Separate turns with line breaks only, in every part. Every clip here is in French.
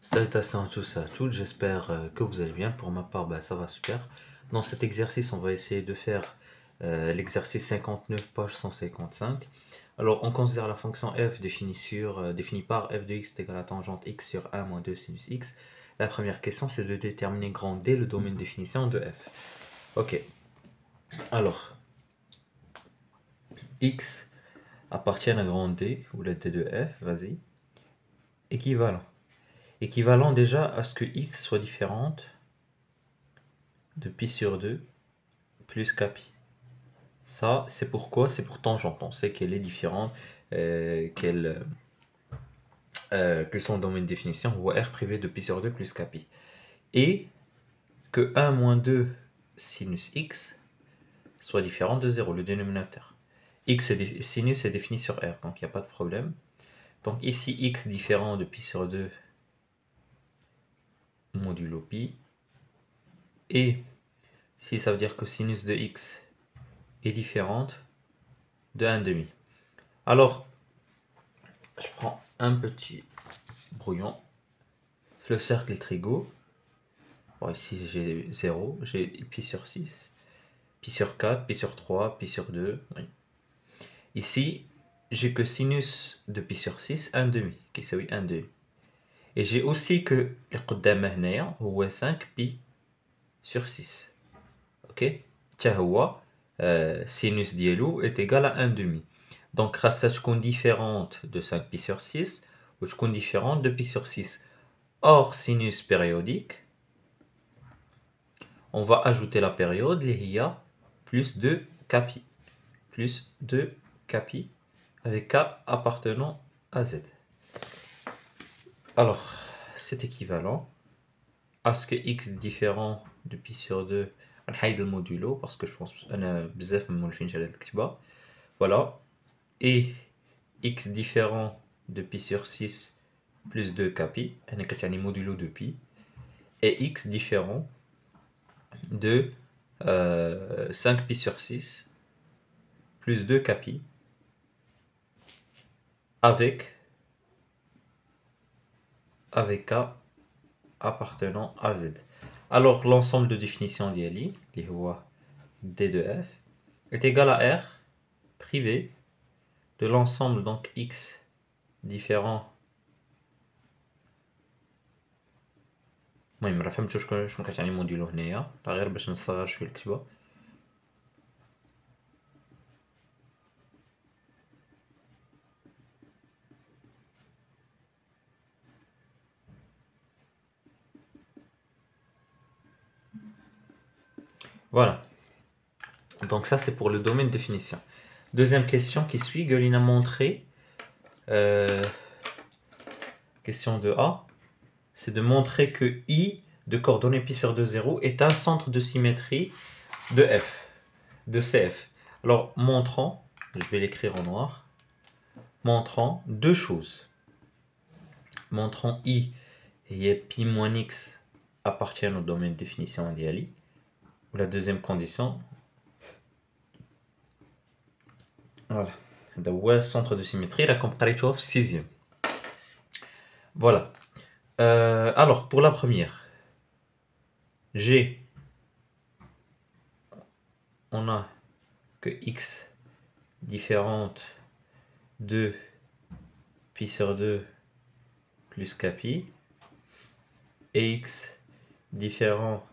Salutations à tous et à toutes, j'espère que vous allez bien. Pour ma part, ça va super. Dans cet exercice, on va essayer de faire l'exercice 59, page 155. Alors, on considère la fonction f définie par f de x est égal à tangente x sur 1 moins 2 sinus x. La première question, c'est de déterminer grand D, le domaine de définition de f. Ok, alors, x appartient à grand D, ou la D de f, vas-y. Équivalent. Équivalent déjà à ce que x soit différente de pi sur 2 plus kpi. Ça, c'est pourquoi? C'est pour tangente. On sait qu'elle est différente, que son domaine de définition ou r privé de pi sur 2 plus kpi. Et que 1 moins 2 sinus x soit différent de 0, le dénominateur. Sinus est défini sur r, donc il n'y a pas de problème. Donc ici, x différent de pi sur 2 modulo pi. Et si ça veut dire que sinus de x est différente de 1,5. Alors, je prends un petit brouillon, le cercle trigo. Bon, ici j'ai 0, j'ai pi sur 6, pi sur 4, pi sur 3, pi sur 2. Oui. Ici, j'ai que sinus de pi sur 6, 1,5, qui c'est 1,5. Et j'ai aussi que le قدام هنايا هو 5 pi sur 6. Ok, sinus ديالو est égal à 1,5. Donc, ça تكون différente de 5 pi sur 6 ou تكون différente de pi sur 6. Or, sinus périodique, on va ajouter la période, il y a plus de kpi. Plus de kpi avec k appartenant à z. Alors, c'est équivalent à ce que x différent de pi sur 2, نحيد le modulo parce que je pense أنا بزاف ما مولفينش على الكتابة. Voilà. Et x différent de pi sur 6 plus 2 kpi, أنا كتعني modulo de pi. Et x différent de 5 pi sur 6 plus 2 kpi avec k appartenant à z. Alors l'ensemble de définition d'Yali, qui est d de f, est égal à r privé de l'ensemble donc x différent. المهم ما فهمتش شنو كتعني موديلو هنايا غير باش نصغر شويه الكتابه. Voilà. Donc ça c'est pour le domaine de définition. Deuxième question qui suit, Gueulin a montré, question de A, c'est de montrer que I de coordonnées pi sur 2, 0 est un centre de symétrie de F, de CF. Alors montrant, je vais l'écrire en noir, montrant deux choses. Montrant I et pi moins x appartiennent au domaine de définition d'Yali. La deuxième condition, voilà, le centre de symétrie, la comparaison 6e. Voilà. Alors, pour la première, G, on a que x différente de pi sur 2 plus kpi, et x différent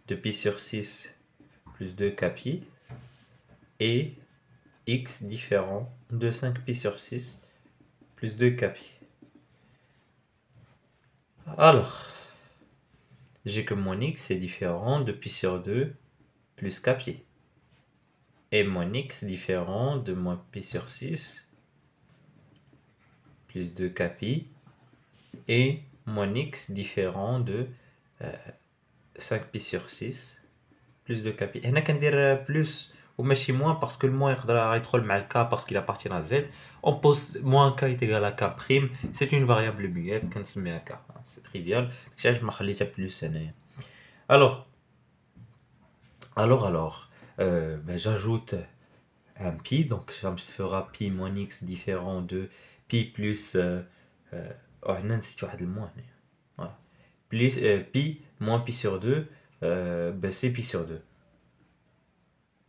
de pi sur 6 plus 2 kpi, et x différent de 5 pi sur 6 plus 2 kpi. Alors, j'ai que mon x est différent de pi sur 2 plus kpi. Et mon x différent de moins pi sur 6 plus 2 kpi. Et mon x différent de 5 pi sur 6 plus 2 kpi. هنا كندير plus ou ماشي moins parce que le moins يقدر يدخل مع le k parce qu'il appartient à z. On pose moins k est égal à k prime. C'est une variable muette كنسميها k. C'est trivial. Je ما خليتها plus هنايا. Alors, j'ajoute un pi, donc ça me fera pi moins x différent de pi plus... oh, هنا نسيت واحد الموان. Voilà. plus, pi moins pi sur 2, ben c'est pi sur 2.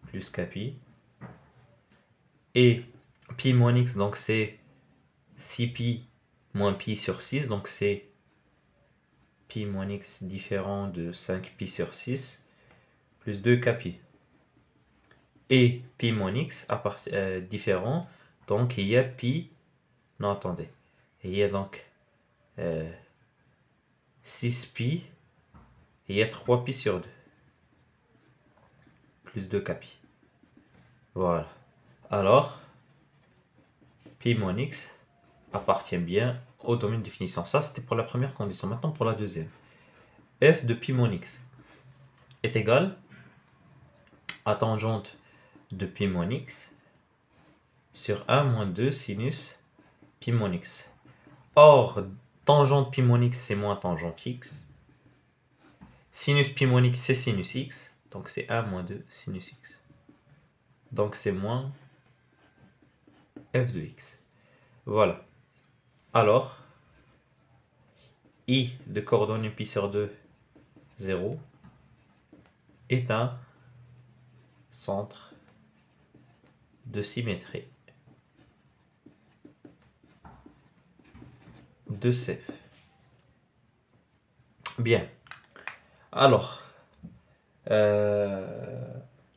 Plus k pi. Et pi moins x, donc c'est 6 pi moins pi sur 6, donc c'est pi moins x différent de 5 pi sur 6, plus 2 k pi. Et pi moins x différent, donc il y a pi, non attendez, il y a donc 6 pi, et il y a 3 pi sur 2, plus 2 k pi. Voilà. Alors, pi moins x appartient bien au domaine de définition. Ça, c'était pour la première condition. Maintenant, pour la deuxième. F de pi moins x est égal à tangente de pi moins x sur 1 moins 2 sinus pi moins x. Or, tangente pi moins x, c'est moins tangente x. Sinus pi moins x, c'est sinus x. Donc, c'est 1 moins 2 sinus x. Donc, c'est moins f de x. Voilà. Alors, I de coordonnées pi sur 2, 0, est un centre de symétrie de CF. Bien. Alors,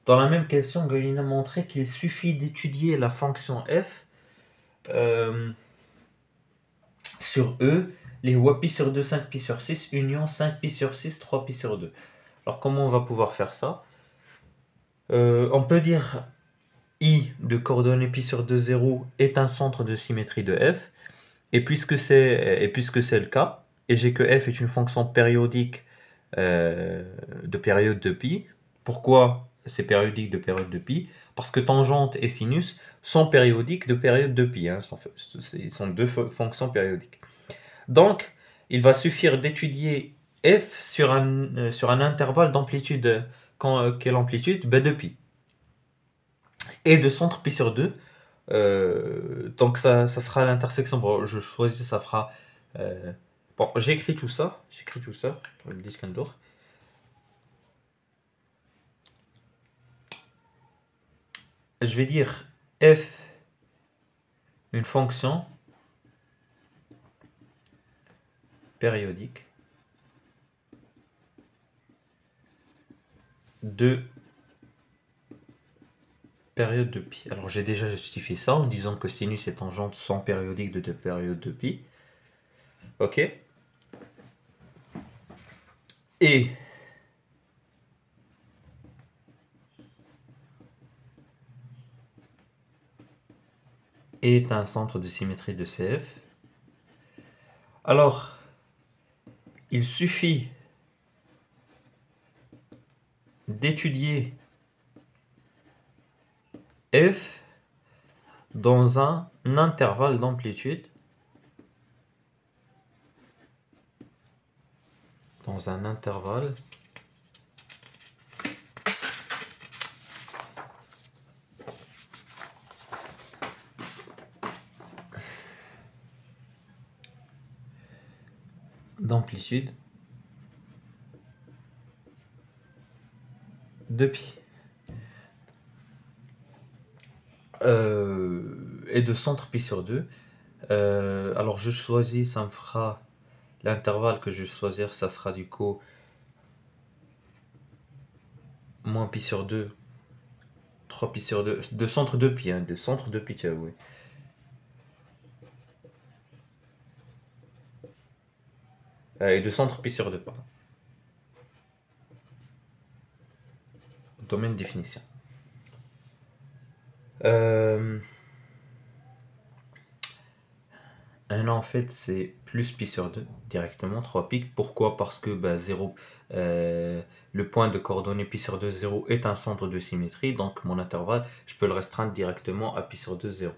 dans la même question, Galina a montré qu'il suffit d'étudier la fonction f sur E, les voies pi sur 2, 5 pi sur 6, union 5 pi sur 6, 3 pi sur 2. Alors, comment on va pouvoir faire ça? On peut dire I de coordonnées pi sur 2, 0 est un centre de symétrie de f. Et puisque c'est le cas, et j'ai que f est une fonction périodique de période de pi, pourquoi c'est périodique de période de pi? Parce que tangente et sinus sont périodiques de période de pi. Hein, ils sont deux fonctions périodiques. Donc, il va suffire d'étudier f sur un intervalle d'amplitude. Quelle amplitude? Ben, de pi. Et de centre pi sur 2. Donc ça sera l'intersection. Bon, je choisis, ça fera. Bon, j'écris tout ça. Pour le disque d'or. Je vais dire f, une fonction périodique de période de pi. Alors j'ai déjà justifié ça en disant que sinus et tangente sont périodiques de périodes de pi. Ok. Et est un centre de symétrie de CF. Alors, il suffit d'étudier f dans un intervalle d'amplitude. Dans un intervalle d'amplitude de pi et de centre pi sur 2. Alors je choisis, ça me fera l'intervalle que je vais choisir, ça sera du coup moins pi sur 2, 3 pi sur 2, de centre de pi, hein, de centre de pi, oui. Et de centre pi sur 2, pardon. Domaine de définition. En fait, c'est plus pi sur 2, directement, 3 pi. Pourquoi? Parce que 0, le point de coordonnée pi sur 2, 0 est un centre de symétrie, donc mon intervalle, je peux le restreindre directement à pi sur 2, 0.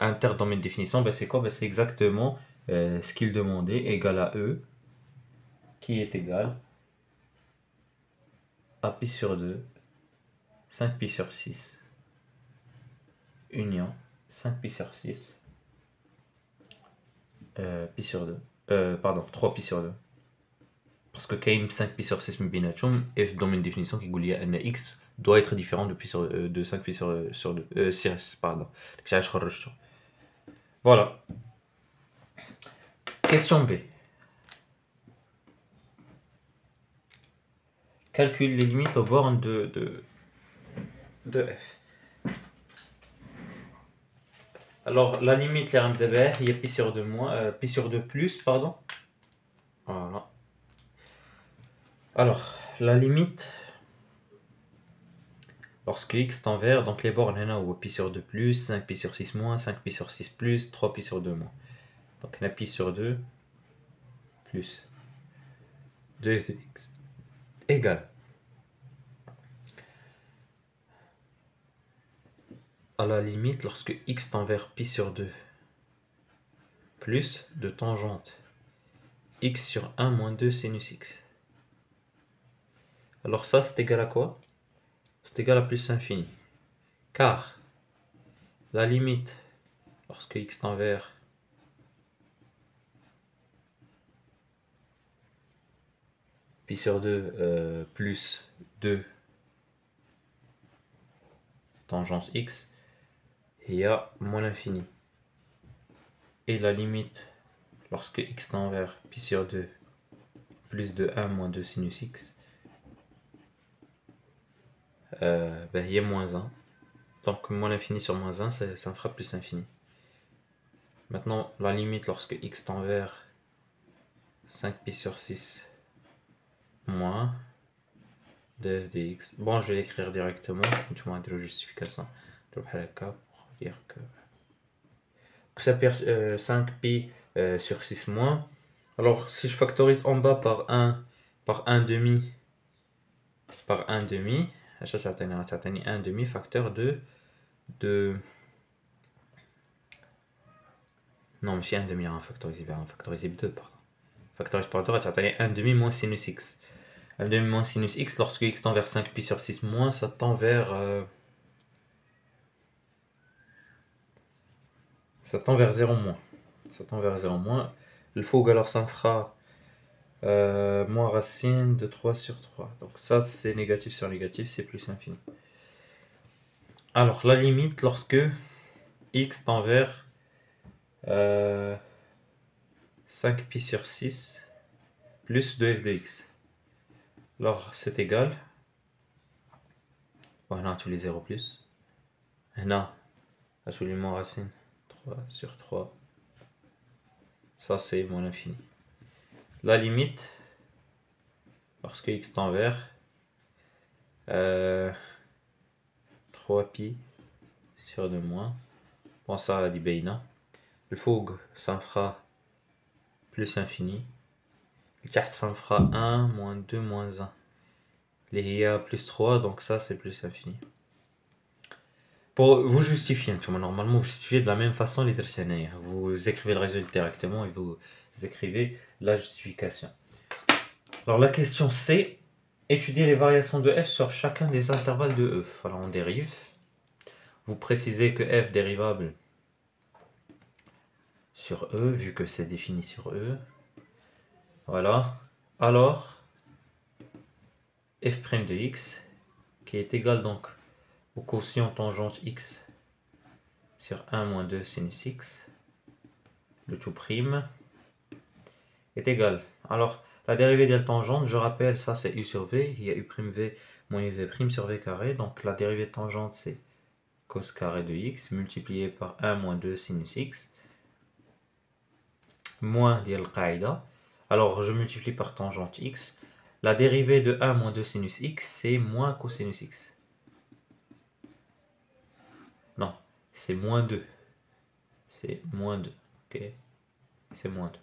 Interdomaine de définition, c'est quoi? C'est exactement ce qu'il demandait, égal à E, qui est égal à pi sur 2, 5 pi sur 6, union 5 pi sur 6, pi sur 2, pardon, 3 pi sur 2. Parce que كاين 5 pi sur 6 من بيناتهم et dans une définition qui يقول لي ان x doit être différent de, pi sur, de 5 pi sur 2 6 pardon. علاش خرجته. Voilà. Question B. Calcule les limites aux bornes de f. Alors la limite il y a pi sur 2 moins, pi sur 2 plus, pardon. Voilà. Alors la limite lorsque x tend vers, donc les bornes là où pi sur 2 plus, 5 pi sur 6 moins, 5 pi sur 6 plus, 3 pi sur 2 moins. Donc on a pi sur 2 plus 2f de x égale à la limite lorsque x tend vers pi sur 2 plus de tangente x sur 1 moins 2 sinus x. Alors ça c'est égal à quoi? C'est égal à plus infini. Car la limite lorsque x tend vers pi sur 2 plus 2 tangente x, il y a moins l'infini. Et la limite lorsque x tend vers pi sur 2 plus de 1 moins 2 sinus x, il y a moins 1. Donc moins l'infini sur moins 1, ça me fera plus infini. Maintenant, la limite lorsque x tend vers 5 pi sur 6 moins 2f de x. Bon, je vais l'écrire directement. Tu m'as dit la justification. Pour dire que ça perd 5 pi sur 6 moins. Alors, si je factorise en bas par 1 demi, ça t'atteint 1 demi facteur de non, mais c'est 1 demi, on factorise 2, pardon. Factorise par 2, t'atteint 1 demi moins sinus x. 1 demi moins sinus x, lorsque x tend vers 5 pi sur 6 moins, ça tend vers 0 moins. Ça tend vers 0 moins. Le fougue, alors ça me fera moins racine de 3 sur 3. Donc ça, c'est négatif sur négatif, c'est plus infini. Alors, la limite, lorsque x tend vers 5 pi sur 6 plus 2f de x. Alors, c'est égal. Voilà, tous les 0 plus. Et là, absolument racine 3 sur 3. Ça, c'est moins l'infini. La limite, lorsque x tend vers 3 pi sur 2 moins. Bon, ça, la dibeina. Le fougue, ça me fera plus infini. Le carte, ça me fera 1, moins 2, moins 1. Les IA plus 3, donc ça, c'est plus infini. Pour vous justifier, normalement, vous justifiez de la même façon les tertiaires. Vous écrivez le résultat directement et vous écrivez la justification. Alors, la question c'est étudier les variations de f sur chacun des intervalles de e. Voilà, on dérive. Vous précisez que f dérivable sur e, vu que c'est défini sur e. Voilà. Alors, f' de x, qui est égal donc au quotient tangente x sur 1 moins 2 sinus x, le tout prime, est égal. Alors, la dérivée de la tangente, je rappelle, ça c'est u sur v, il y a u' v moins uv' sur v carré, donc la dérivée de tangente c'est cos carré de x multiplié par 1 moins 2 sinus x, moins ديال القاعدة. Alors, je multiplie par tangente x. La dérivée de 1 moins 2 sinus x, c'est moins cosinus x. Non, c'est moins 2. C'est moins 2. Ok. C'est moins 2.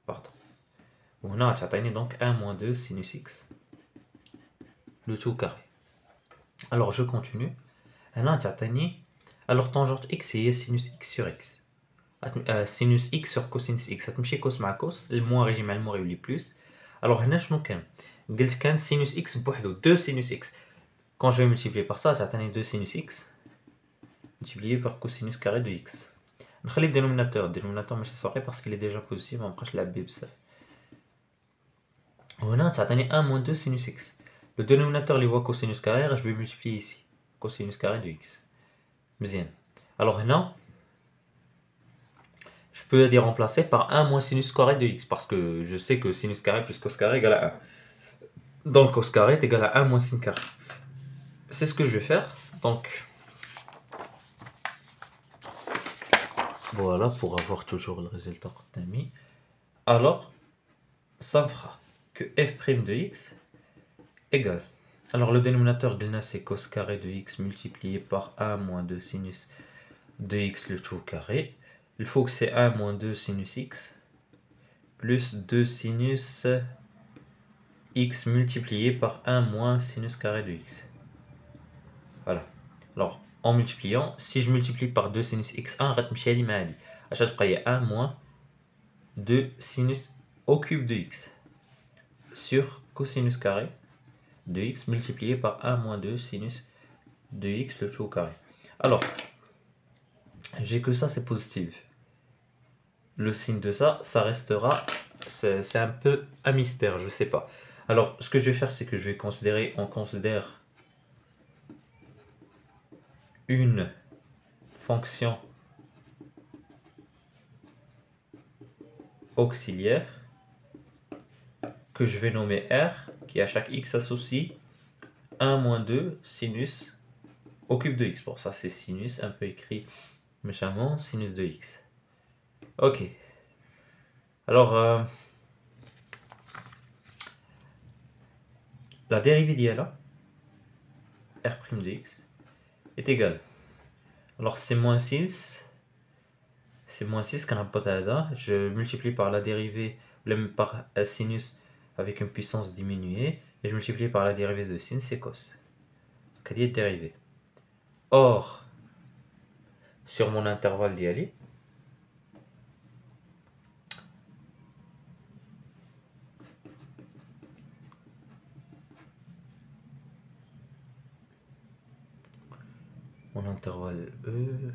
Pardon. On a donc 1 moins 2 sinus x. Le tout carré. Alors, je continue. Alors, tangente x, c'est sinus x sur x. Sinus x sur cosinus x. هتمشي cos مع cos. Le moins régime le moins يولي plus. Alors, هنا شنو كان؟ قلت كان sinus x بوحدو 2 sinus x. Quand je vais multiplier par ça, j'ai 2 sinus x multiplié par cosinus carré de x. نخلي الدينوميناتور ماشي صغير parce qu'il est déjà positif ما نبقاش نلعب بيه بزاف. وهنا تعطيني 1 moins 2 sinus x. Le dénominateur اللي هو cosinus carré je vais multiplier ici cosinus carré de x. مزيان. Alors هنا je peux les remplacer par 1 moins sinus carré de x parce que je sais que sinus carré plus cos carré égale à 1. Donc cos carré est égal à 1 moins sin carré. C'est ce que je vais faire. Donc voilà pour avoir toujours le résultat قدامي. Alors ça me fera que f' de x égale. Alors le dénominateur c'est cos carré de x multiplié par 1 moins 2 sinus de x le tout carré. Il faut que c'est 1 moins 2 sinus x plus 2 sinus x multiplié par 1 moins sinus carré de x. Voilà. Alors en multipliant, si je multiplie par 2 sinus x1, à chaque fois il y a 1 moins 2 sinus au cube de x sur cosinus carré de x multiplié par 1 moins 2 sinus de x le tout au carré. Alors, j'ai que ça, c'est positif. Le signe de ça, ça restera, c'est un peu un mystère, je sais pas. Alors, ce que je vais faire, c'est que je vais considérer, on considère une fonction auxiliaire que je vais nommer r, qui à chaque x associe 1 moins 2 sinus au cube de x. Bon, ça c'est sinus, un peu écrit méchamment, sinus de x. Ok. Alors, la dérivée d'IA, r' de x, est égale. Alors, c'est moins 6. C'est moins 6 qu'on a pas là. Je multiplie par la dérivée, par sinus avec une puissance diminuée. Et je multiplie par la dérivée de sin, c'est cos. Quelle est dérivée? Or, sur mon intervalle d'IA, mon intervalle E.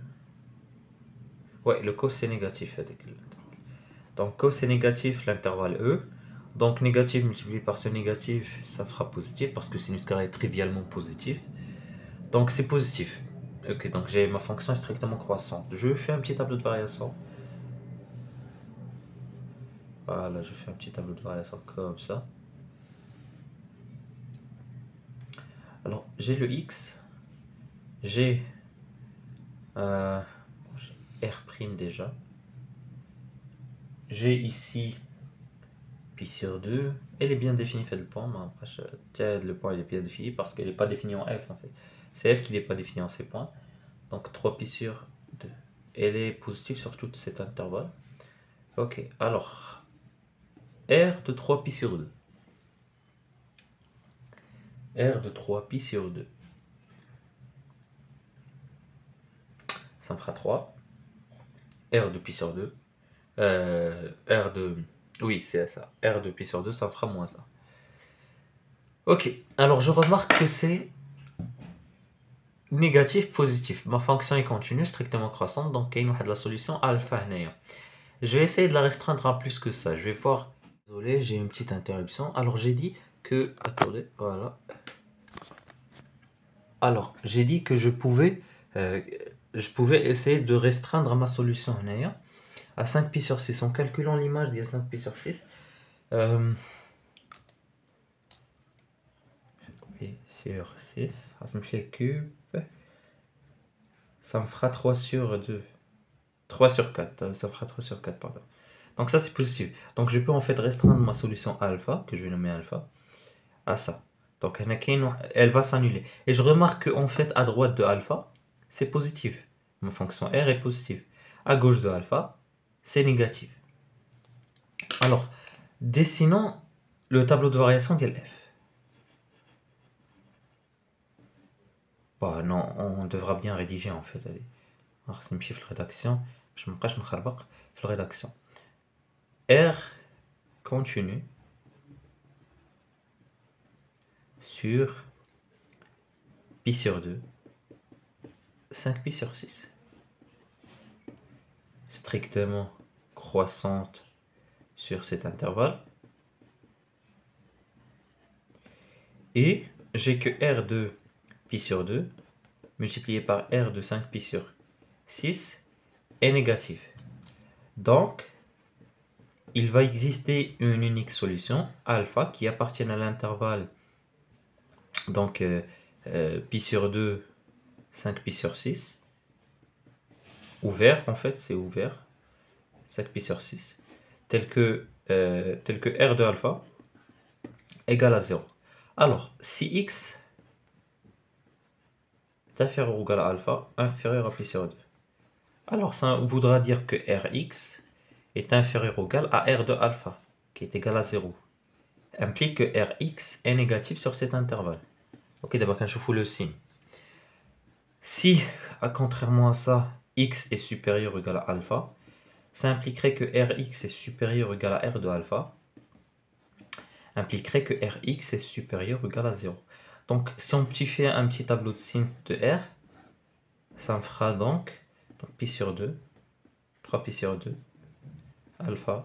Ouais, le cos c'est négatif. Donc cos c'est négatif, l'intervalle E. Donc négatif multiplié par ce négatif, ça fera positif parce que sinus carré est trivialement positif. Donc c'est positif. Ok, donc j'ai ma fonction strictement croissante. Je fais un petit tableau de variation. Voilà, je fais un petit tableau de variation comme ça. Alors j'ai le x, j'ai R' déjà. J'ai ici pi sur 2. Elle est bien définie, fait le point. Le point il est bien défini parce qu'elle n'est pas définie en f en fait. C'est f qui n'est pas défini en ces points. Donc 3 pi sur 2. Elle est positive sur tout cet intervalle. Ok, alors R de 3 pi sur 2. R de 3 pi sur 2. Ça me fera 3. R de pi sur 2. R de... Oui, c'est ça. R de pi sur 2, ça me fera moins ça. Ok, alors je remarque que c'est négatif, positif. Ma fonction est continue, strictement croissante, donc il y a la solution alpha. Je vais essayer de la restreindre à plus que ça. Je vais voir. Désolé, j'ai une petite interruption. Alors j'ai dit que... Attendez, voilà. Alors, j'ai dit que je pouvais essayer de restreindre ma solution à 5 pi sur 6. En calculant l'image de 5 pi sur 6, pi sur 6, ça me fait cube, ça me fera 3 sur 2. 3 sur 4, ça fera 3 sur 4, pardon. Donc ça c'est positif. Donc je peux en fait restreindre ma solution alpha, que je vais nommer alpha, à ça. Donc elle va s'annuler. Et je remarque qu'en fait à droite de alpha, c'est positif. Ma fonction R est positive. À gauche de alpha, c'est négatif. Alors, dessinons le tableau de variation de f. Bah non, on devra bien rédiger en fait. Allez. Alors c'est une chiffre rédaction. Je me cache la rédaction. R continue sur pi sur 2, 5 pi sur 6. strictement croissante sur cet intervalle. Et j'ai que R de pi sur 2 multiplié par R de 5 pi sur 6 est négatif. Donc, il va exister une unique solution, alpha, qui appartient à l'intervalle, donc pi sur 2, 5 pi sur 6, ouvert, en fait, c'est ouvert, 5 pi sur 6, tel que R de alpha égale à 0. Alors, si x est inférieur ou égal à alpha, inférieur à pi sur 2. Alors, ça voudra dire que Rx est inférieur ou égal à R de alpha, qui est égal à 0. Implique que Rx est négatif sur cet intervalle. Ok, d'abord, quand je fous le signe. Si, contrairement à ça, x est supérieur ou égal à alpha, ça impliquerait que Rx est supérieur ou égal à R de alpha, impliquerait que Rx est supérieur ou égal à 0. Donc, si on fait un petit tableau de signes de R, ça me fera donc pi sur 2, 3 pi sur 2, alpha,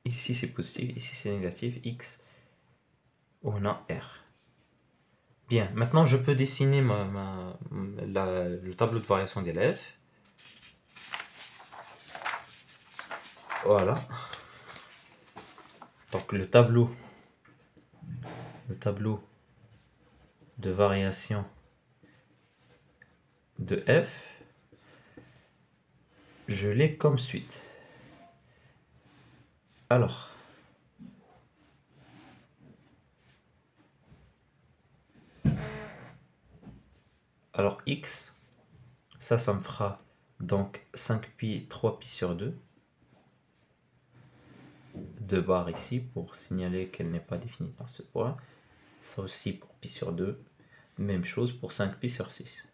ici c'est positif, ici c'est négatif, x, on a R. Bien, maintenant je peux dessiner le tableau de variation d'élèves. Voilà. Donc le tableau de variation de f, je l'ai comme suite. Alors, x, ça me fera donc 5 pi, 3 pi sur 2. 2 barres ici pour signaler qu'elle n'est pas définie dans ce point. Ça aussi pour pi sur 2. Même chose pour 5 pi sur 6.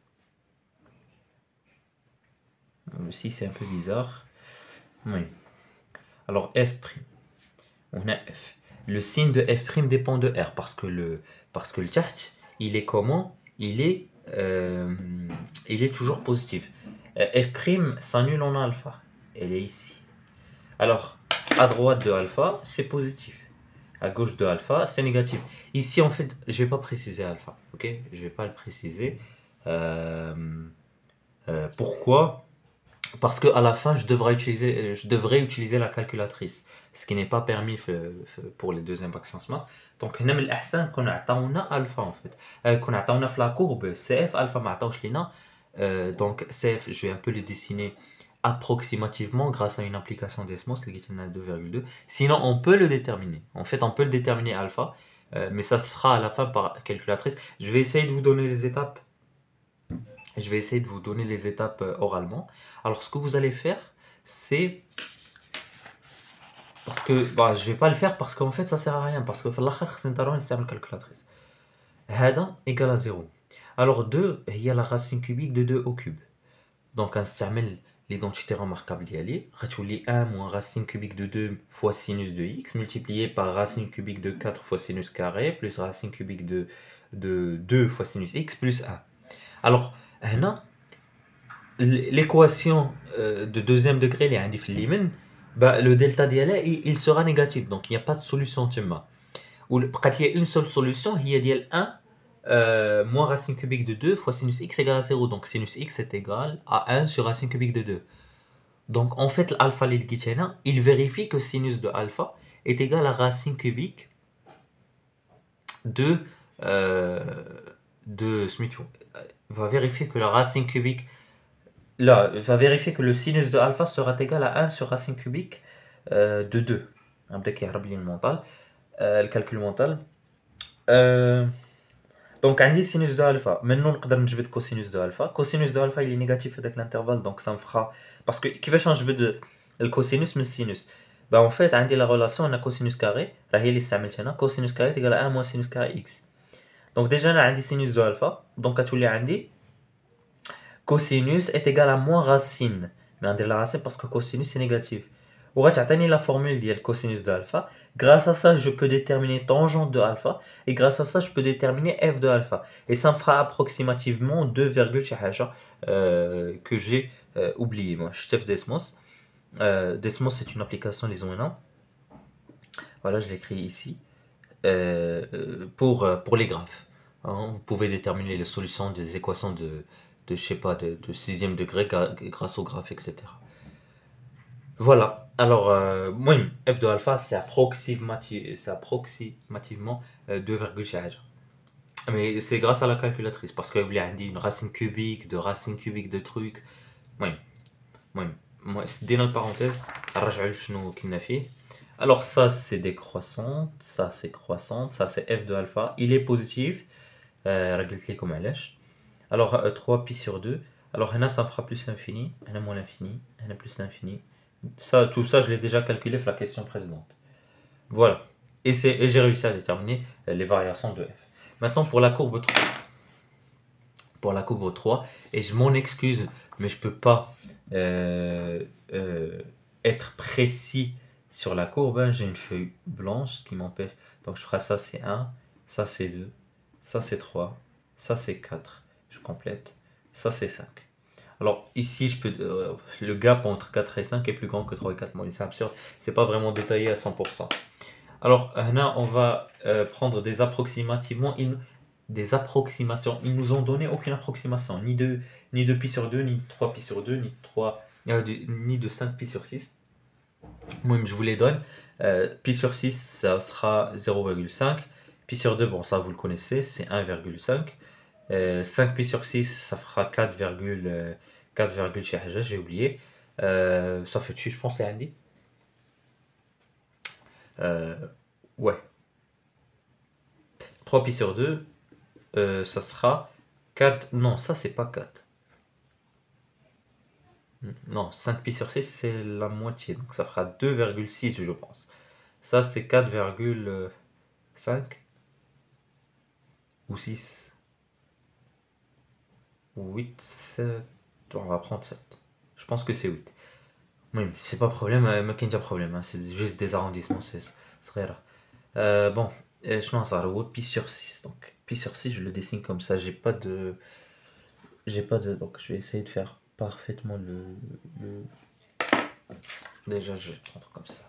Ici c'est un peu bizarre. Oui. Alors f'. On a f. Le signe de f' dépend de r parce que le tchat, il est comment? Il est toujours positif. F' s'annule en alpha. Elle est ici. Alors, à droite de alpha, c'est positif. À gauche de alpha, c'est négatif. Ici, en fait, je ne vais pas préciser alpha. Ok, je ne vais pas le préciser. Pourquoi? Parce qu'à la fin, je devrais utiliser la calculatrice. Ce qui n'est pas permis pour les deuxième bac sciences maths. Donc, on a alpha en fait. On a la courbe CF, alpha m'attache lina. Donc, CF, je vais un peu le dessiner approximativement grâce à une application d'Esmos, le Gitana 2,2. Sinon, on peut le déterminer. En fait, on peut le déterminer alpha, mais ça se fera à la fin par calculatrice. Je vais essayer de vous donner les étapes. Oralement. Alors, ce que vous allez faire, c'est... Parce que je vais pas le faire parce qu'en fait, ça sert à rien. Parce que c'est une calculatrice. Hada égale à 0. Alors, 2, il y a la racine cubique de 2 au cube. Donc, on s'amène l'identité remarquable d'y aller. 1 moins racine cubique de 2 fois sinus de x multiplié par racine cubique de 4 fois sinus carré plus racine cubique de 2 fois sinus x plus 1. Alors, l'équation de deuxième degré, le delta d'IL, il sera négatif. Donc, il n'y a pas de solution. Il y a une seule solution, il y a 1 moins racine cubique de 2 fois sinus x égale à 0. Donc, sinus x est égal à 1 sur racine cubique de 2. Donc, en fait, l'alpha, il vérifie que sinus de alpha est égal à racine cubique de va vérifier que la racine cubique va vérifier que le sinus de alpha sera égal à 1 sur racine cubique de 2. Le calcul mental. Donc, on dit sinus de alpha. Maintenant, on peut jouer de cosinus de alpha. Cosinus de alpha, il est négatif avec l'intervalle, donc ça me fera... Parce que, qui va changer de le cosinus mais le sinus? En fait, on dit la relation, on a cosinus carré. Cosinus carré est égal à 1 moins sinus carré x. Donc, déjà, on a dit sinus de alpha. Donc, à tous les on dit cosinus est égal à moins racine. Mais on dit la racine parce que cosinus est négatif. On va t'atteindre la formule de cosinus de alpha. Grâce à ça, je peux déterminer tangente de alpha. Et grâce à ça, je peux déterminer f de alpha. Et ça me fera approximativement 2, que j'ai oublié. Moi, chef d'Esmos. Desmos, c'est une application les ONA. Voilà, je l'écris ici. Pour les graphes. Hein, vous pouvez déterminer les solutions des équations je sais pas, de sixième degré grâce aux graphes, etc. Voilà. Alors, moi, f de alpha, c'est approximativement 2, شي حاجة. Mais c'est grâce à la calculatrice, parce que y a une racine cubique, de trucs. المهم moi, دينا البارونتيز نرجعوا لشنو كنا فيه. Alors ça c'est décroissante, ça c'est croissante, ça c'est f de alpha, il est positif. راه قلت لكم علاش. Alors 3 pi sur 2. Alors هنا ça me fera plus l'infini, هنا moins l'infini, هنا plus l'infini. Ça, tout ça je l'ai déjà calculé pour la question précédente. Voilà. Et j'ai réussi à déterminer les variations de f. Maintenant pour la courbe 3. Pour la courbe 3, et je m'en excuse, mais je peux pas être précis sur la courbe. Hein. J'ai une feuille blanche qui m'empêche. Donc je ferai ça c'est 1, ça c'est 2, ça c'est 3, ça c'est 4. Je complète. Ça c'est 5. Alors ici, le gap entre 4 et 5 est plus grand que 3 et 4. Bon, c'est absurde. C'est pas vraiment détaillé à 100%. Alors là, on va prendre des approximations. Ils nous ont donné aucune approximation, ni de pi sur 2, ni de 3 pi sur 2, ni de 5 pi sur 6. Moi, je vous les donne. Pi sur 6, ça sera 0,5. Pi sur 2, bon, ça vous le connaissez, c'est 1,5. 5 pi sur 6, ça fera 4, شي حاجة, j'ai oublié. Ça fait, je pense, c'est Andy. Ouais. 3 pi sur 2, ça sera 4. Non, ça c'est pas 4. Non, 5 pi sur 6 c'est la moitié. Donc ça fera 2,6 je pense. Ça c'est 4,5 ou 6 ou 8, 7. On va prendre 7. Je pense que c'est 8. Oui, c'est pas problème, mais qu'il y a problème. Hein. C'est juste des arrondissements, c'est rare. Bon, je pense à pi sur 6. Donc pi sur 6, je le dessine comme ça. J'ai pas de. Donc je vais essayer de faire parfaitement le... Déjà, je vais prendre comme ça.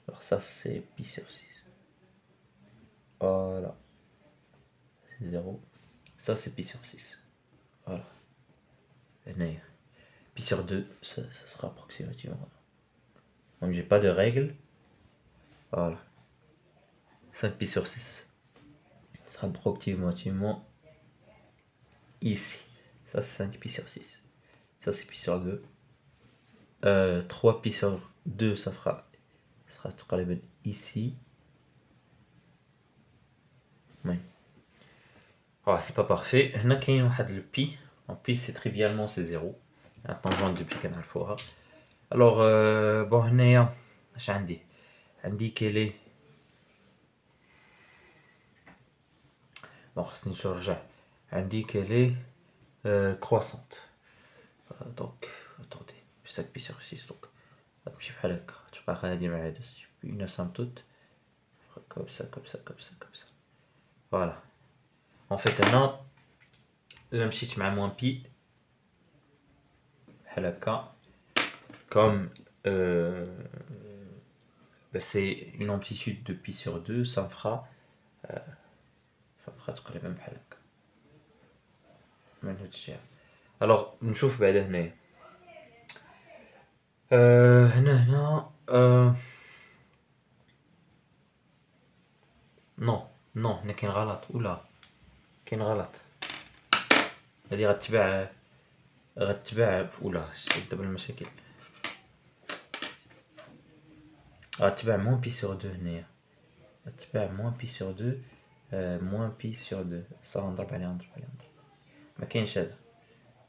Alors ça, c'est pi sur 6. Voilà. C'est 0. Ça, c'est pi sur 6. Voilà. Et pi sur 2, ça sera approximativement. Donc j'ai pas de règle. Voilà. 5 pi sur 6. Ça sera approximativement ici. Ça, c'est 5 pi sur 6. Ça, c'est pi sur 2. 3 pi sur 2, ça sera ici. Oui. Oh, c'est pas parfait. هنا كاين واحد le pi. En pi, c'est trivialement c'est 0. La tangente de pi كنعرفوها. Alors bon هنايا اش عندي qu'elle est. Bon خصني نرجع. عندي qu'elle est croissante. Donc attendez, 5 pi sur 6 donc غتمشي بحال هكا تبقى غادي مع هذا une asymptote comme ça. Voilà. En fait هنا الا مشيت مع moins pi بحال هكا comme c'est une amplitude de pi sur 2, ça me fera تقريبا بحال هكا من هاد الشيء. alors نشوف بعدا هنايا هنا نو هنا كاين غلط ولا كاين غلط. هادي غتباع ولا دابا المشاكل. غتباع موان بي سور 2 هنايا. غتباع موان بي سور 2 موان بي سور 2 صافي نضرب عليها ما كاينش هذا.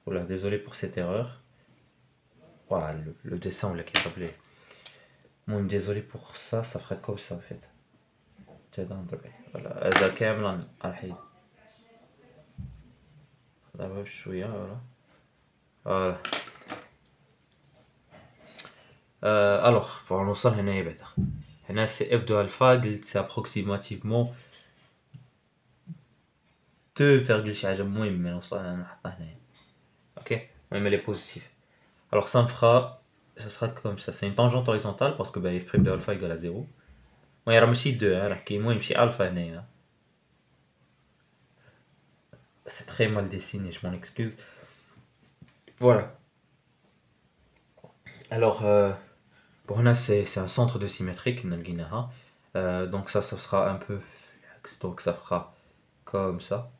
ولا désolé pour cette erreur. Ouah, le dessin ولا كيضرب ليه. المهم désolé pour ça, ça ferait comme ça en fait. هذا نضرب عليه. فوالا هذا كامل غنحيد. نضربها بشويه فوالا. فوالا. alors pour نوصل هنايا بعدا. هنا c'est f de alpha قلت c'est approximativement 2, شي حاجه. المهم نوصل نحطها هنايا. OK, المهم elle est positive. Alors ça me fera ça sera comme ça. C'est une tangente horizontale parce que bah, f' de alpha égale à 0. Ouais, il y a 2, hein, moi, il alpha. Hein. C'est très mal dessiné, je m'en excuse. Voilà. Alors, pour là, c'est un centre de symétrique, donc ça sera un peu. Donc ça fera comme ça.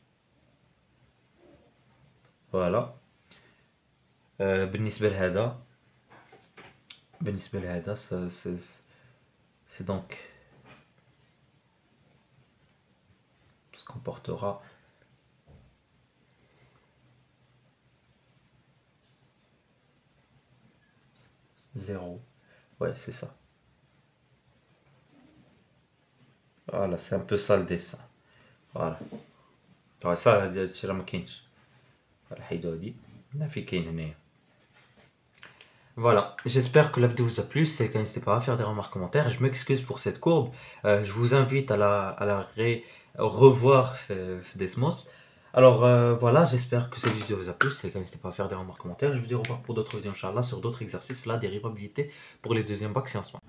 Voilà. بالنسبة لهذا c'est donc se comportera 0. Ouais, c'est ça. Voilà, c'est un peu ça le dessin. Voilà. Ouais, ça, tu ما كاينش. الحيدو هادي. هنا في كاين هنايا. Voilà, j'espère que la vidéo vous a plu, c'est que n'hésitez pas à faire des remarques, commentaires, je m'excuse pour cette courbe, je vous invite à la revoir Desmos. Alors voilà, j'espère que cette vidéo vous a plu, c'est que n'hésitez pas à faire des remarques, commentaires, je vous dis au revoir pour d'autres vidéos, Inch'Allah, sur d'autres exercices, la dérivabilité pour les deuxièmes bacs, c'est en ce moment.